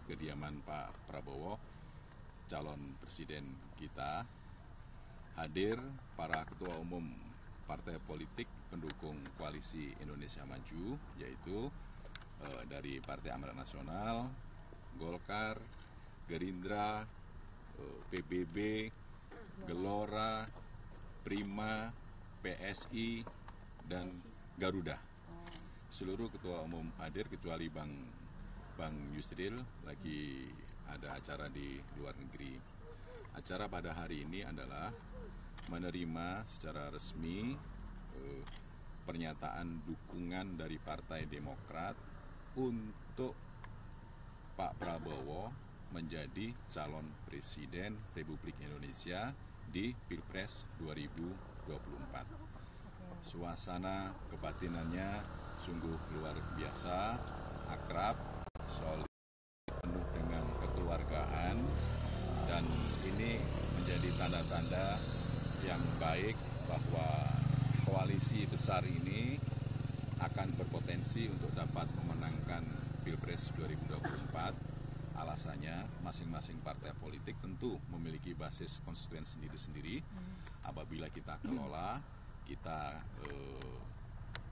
kediaman Pak Prabowo, calon presiden kita. Hadir para ketua umum partai politik pendukung Koalisi Indonesia Maju, yaitu dari Partai Amanat Nasional, Golkar, Gerindra, PBB, Gelora, Prima, PSI, dan Garuda. Seluruh ketua umum hadir kecuali Bang Yusril lagi ada acara di luar negeri. Acara pada hari ini adalah menerima secara resmi pernyataan dukungan dari Partai Demokrat untuk Pak Prabowo menjadi calon presiden Republik Indonesia di Pilpres 2024. Suasana kebatinannya sungguh luar biasa, akrab, solid, penuh dengan kekeluargaan, dan ini menjadi tanda-tanda yang baik bahwa koalisi besar ini akan berpotensi untuk dapat memenangkan Pilpres 2024. Alasannya masing-masing partai politik tentu memiliki basis konstituen sendiri-sendiri. Apabila kita kelola, kita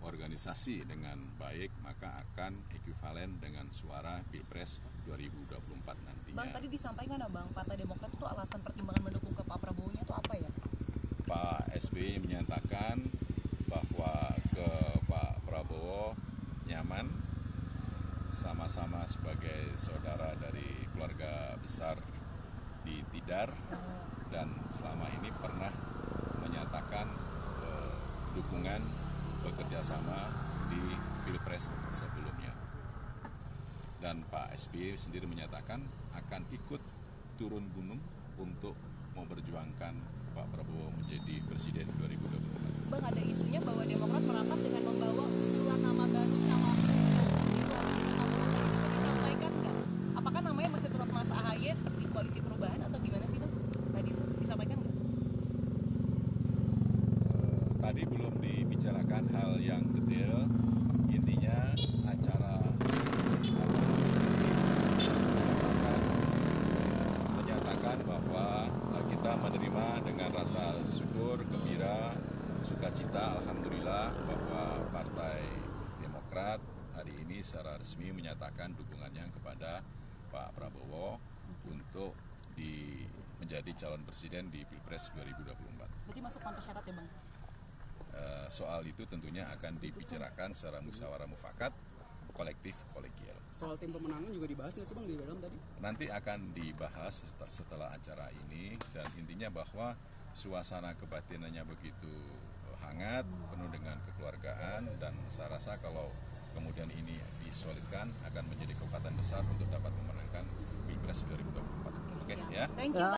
organisasi dengan baik, maka akan ekuivalen dengan suara Pilpres 2024 nantinya. Bang, tadi disampaikan Bang, Partai Demokrat itu alasan pertimbangan mendukung ke Pak Prabowo-nya itu apa ya? Pak SBY menyatakan bahwa ke Pak Prabowo nyaman, sama-sama sebagai saudara dari keluarga besar di Tidar, dan selama ini pernah menyatakan dukungan bekerja sama di Pilpres sebelumnya. Dan Pak SBY sendiri menyatakan akan ikut turun gunung untuk memperjuangkan Pak Prabowo menjadi presiden 2024. Bang, ada isunya bahwa Demokrat merapat dengan membawa usulan nama baru cawapres di koalisi Prabowo. Itu disampaikan nggak? Apakah namanya masih tetap Mas AHY seperti Koalisi Perubahan atau gimana sih Bang? Tadi itu disampaikan nggak? Tadi belum dibicarakan hal yang detail. Intinya acara menyatakan bahwa kita menerima dengan rasa syukur, gembira, sukacita, alhamdulillah bahwa Partai Demokrat hari ini secara resmi menyatakan dukungannya kepada Pak Prabowo untuk menjadi calon presiden di Pilpres 2024. Berarti masuk tanpa syarat ya Bang? Soal itu tentunya akan dibicarakan secara musyawarah mufakat, kolektif, kolegial. Soal tim pemenangan juga dibahas nggak sih Bang di dalam tadi? Nanti akan dibahas setelah acara ini, dan intinya bahwa suasana kebatinannya begitu hangat, penuh dengan kekeluargaan, dan saya rasa kalau kemudian ini disolidkan akan menjadi kekuatan besar untuk dapat memenangkan Pilpres 2024. Oke, ya. Thank you.